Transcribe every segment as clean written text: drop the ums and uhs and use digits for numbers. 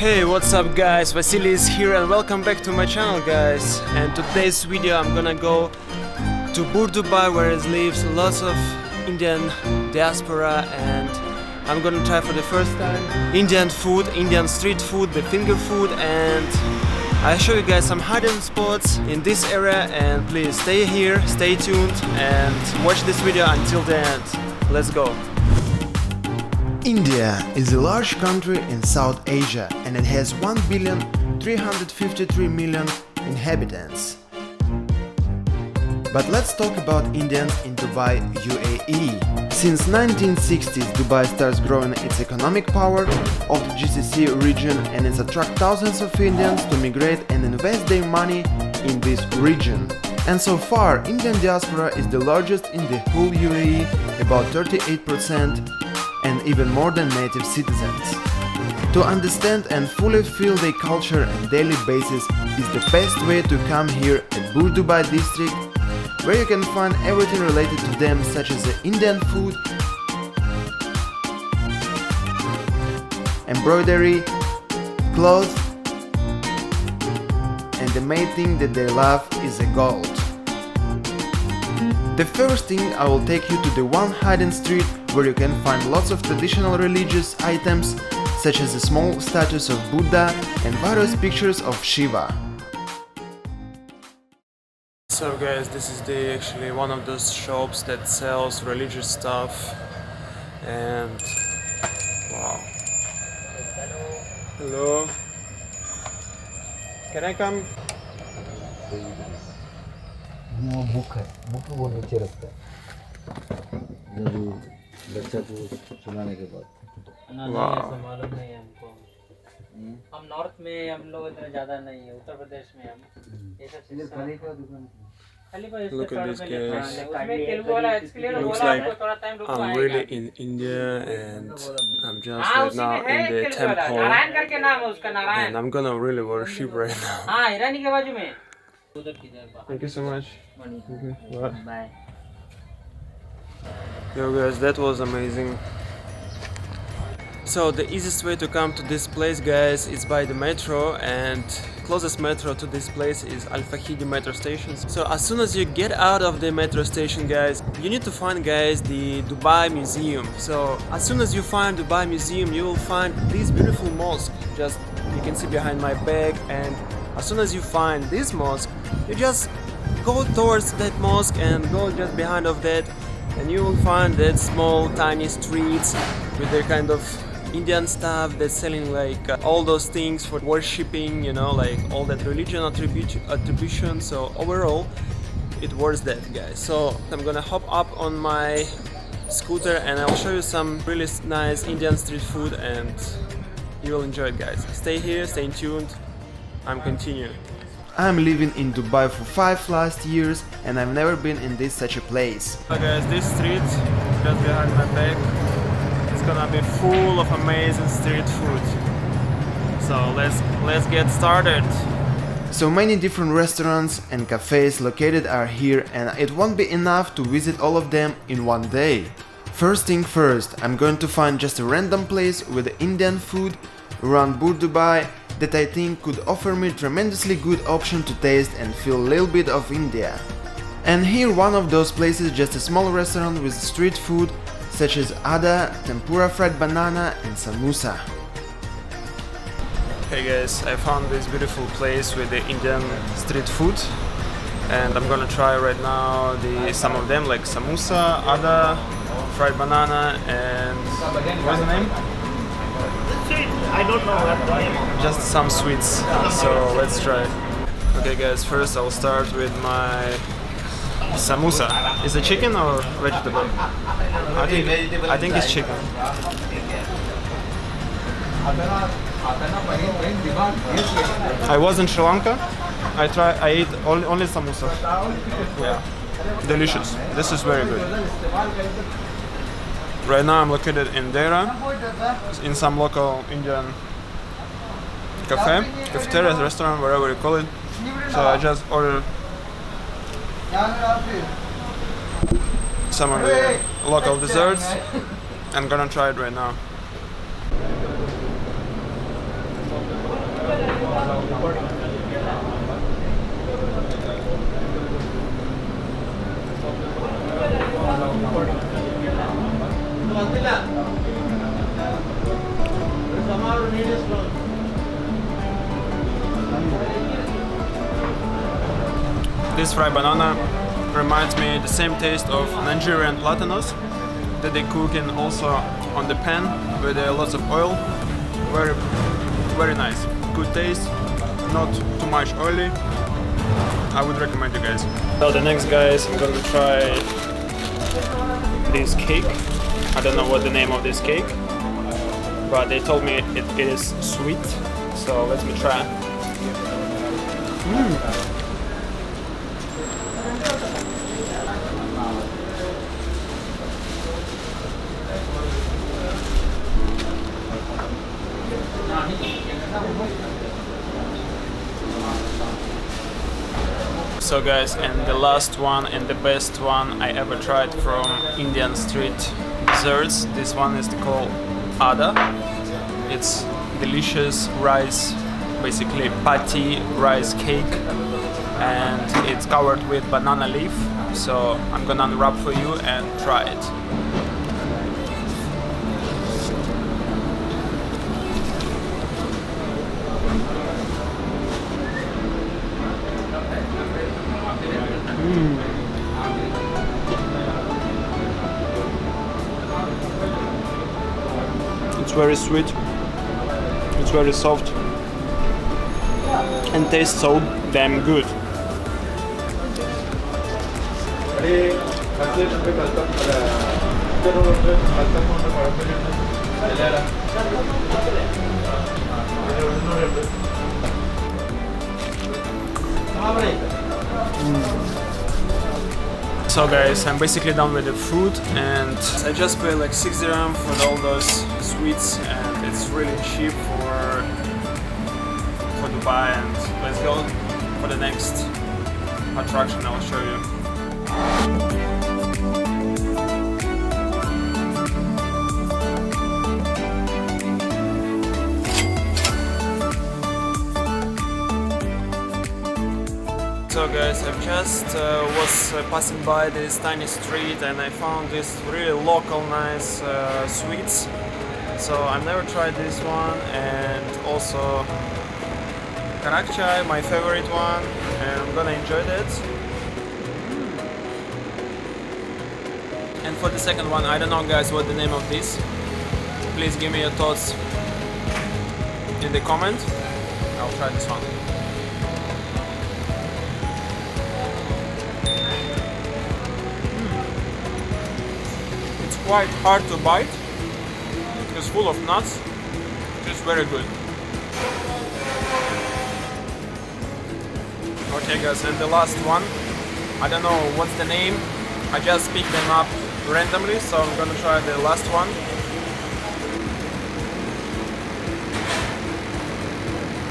Hey, what's up guys, Vasily is here and welcome back to my channel guys. And today's video I'm gonna go to Dubai where it lives lots of Indian diaspora, and I'm gonna try for the first time Indian food, Indian street food, the finger food, and I'll show you guys some hidden spots in this area. And please stay here, stay tuned and watch this video until the end. Let's go. India is a large country in South Asia and it has 1,353,000,000 inhabitants. But let's talk about Indians in Dubai, UAE. Since 1960s, Dubai starts growing its economic power of the GCC region, and it's attract thousands of Indians to migrate and invest their money in this region. And so far, Indian diaspora is the largest in the whole UAE, about 38%, and even more than native citizens. To understand and fully feel their culture on daily basis is the best way to come here at Dubai district, where you can find everything related to them, such as the Indian food, embroidery, clothes, and the main thing that they love is the gold. The first thing, I will take you to the one hidden street where you can find lots of traditional religious items, such as the small statues of Buddha and various pictures of Shiva. So guys, this is actually one of those shops that sells religious stuff, and wow. Hello. Can I come? वो book है, book वो नीचे रखता है जब बच्चा को सुलाने के बाद। मालूम नहीं है हमको। हम नॉर्थ में हम लोग इतना ज़्यादा नहीं है, उत्तर प्रदेश में हम ये सब चीज़ें खाली पर दुकान। Look at this guys. Looks like I'm really in India and I'm just right now in the temple and I'm gonna really worship right now. Thank you so much. Bye. Yo guys, that was amazing. So the easiest way to come to this place guys is by the metro, and closest metro to this place is Al Fahidi metro station. So as soon as you get out of the metro station guys, you need to find guys the Dubai Museum. So as soon as you find Dubai Museum, you will find this beautiful mosque, just you can see behind my back, and as soon as you find this mosque, you just go towards that mosque and go just behind of that, and you will find that small tiny streets with their kind of Indian stuff that's selling like all those things for worshipping, you know, like all that religion attribution. So overall it worth that guys. So I'm gonna hop up on my scooter and I'll show you some really nice Indian street food and you will enjoy it guys. Stay here, stay tuned. I'm continuing. I'm living in Dubai for 5 last years and I've never been in such a place. So guys, this street just behind my back, it's gonna be full of amazing street food. So let's get started. So many different restaurants and cafes located are here, and it won't be enough to visit all of them in one day. First thing first, I'm going to find just a random place with Indian food around Dubai that I think could offer me tremendously good option to taste and feel a little bit of India. And here one of those places, just a small restaurant with street food such as ada, tempura fried banana and samosa. Hey guys, I found this beautiful place with the Indian street food and I'm gonna try right now some of them, like samosa, ada, fried banana, and what's the name? I don't know what the name. Just some sweets, so let's try. Okay guys, first I'll start with my samosa. Is it chicken or vegetable? I think it's chicken. I was in Sri Lanka. I ate only samosa. Yeah, delicious. This is very good. Right now I'm located in Dera, in some local Indian cafeteria, restaurant, whatever you call it. So I just ordered some of the local desserts. I'm gonna try it right now. This fried banana reminds me the same taste of Nigerian platanos that they cook in also on the pan with lots of oil. Very, very nice. Good taste, not too much oily. I would recommend you guys. So the next guys, I'm gonna try this cake. I don't know what the name of this cake, but they told me it is sweet. So let me try. So guys, and the last one and the best one I ever tried from Indian street desserts. This one is called Ada. It's delicious rice, basically patty rice cake, and it's covered with banana leaf. So I'm gonna unwrap for you and try it. It's very sweet, it's very soft, and tastes so damn good. So guys, I'm basically done with the food, and I just paid like 6 dirham for all those sweets, and it's really cheap for Dubai. And let's go for the next attraction I'll show you. So guys, I just was passing by this tiny street and I found this really local nice sweets. So I've never tried this one, and also karak chai, my favorite one, and I'm gonna enjoy it. And for the second one, I don't know guys what the name of this. Please give me your thoughts in the comment. I'll try this one. Quite hard to bite. It's full of nuts. It's very good. Okay guys, and the last one, I don't know what's the name. I just picked them up randomly, so I'm gonna try the last one.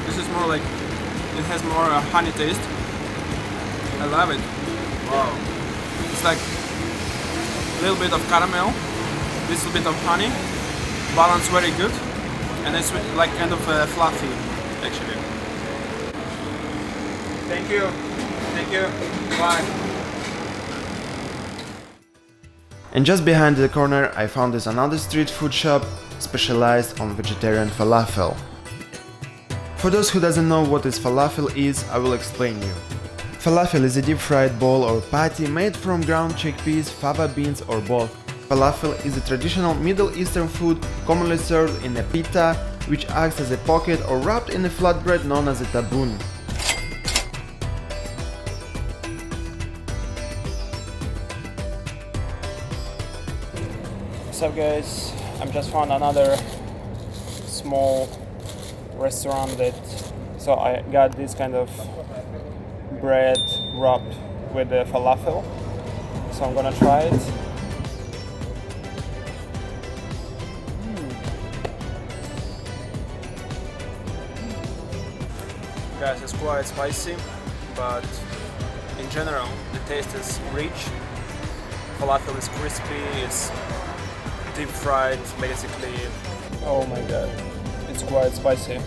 This is more like, it has more honey taste. I love it. Wow. It's like a little bit of caramel, little bit of honey, balance very good, and it's like kind of fluffy actually. Thank you, bye. And just behind the corner I found this another street food shop specialized on vegetarian falafel. For those who doesn't know what is falafel is, I will explain you. Falafel is a deep-fried ball or patty made from ground chickpeas, fava beans or both. Falafel is a traditional Middle Eastern food commonly served in a pita, which acts as a pocket or wrapped in a flatbread known as a taboon. So guys, I've just found another small restaurant so I got this kind of bread wrapped with the falafel, so I'm gonna try it. Guys, it's quite spicy, but in general the taste is rich. Falafel is crispy, it's deep fried basically. Oh my god, it's quite spicy.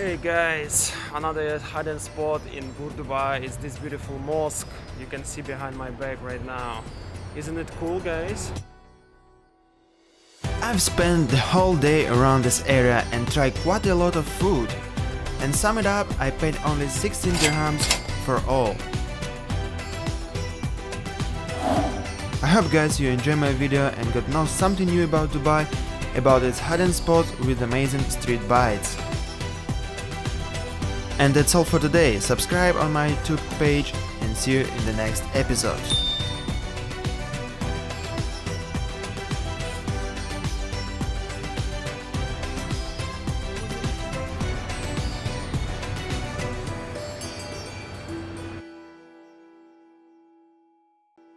Hey guys, another hidden spot in Dubai is this beautiful mosque you can see behind my back right now. Isn't it cool, guys? I've spent the whole day around this area and tried quite a lot of food. And sum it up, I paid only 16 dirhams for all. I hope guys you enjoyed my video and got to know something new about Dubai, about its hidden spots with amazing street bites. And that's all for today. Subscribe on my YouTube page and see you in the next episode.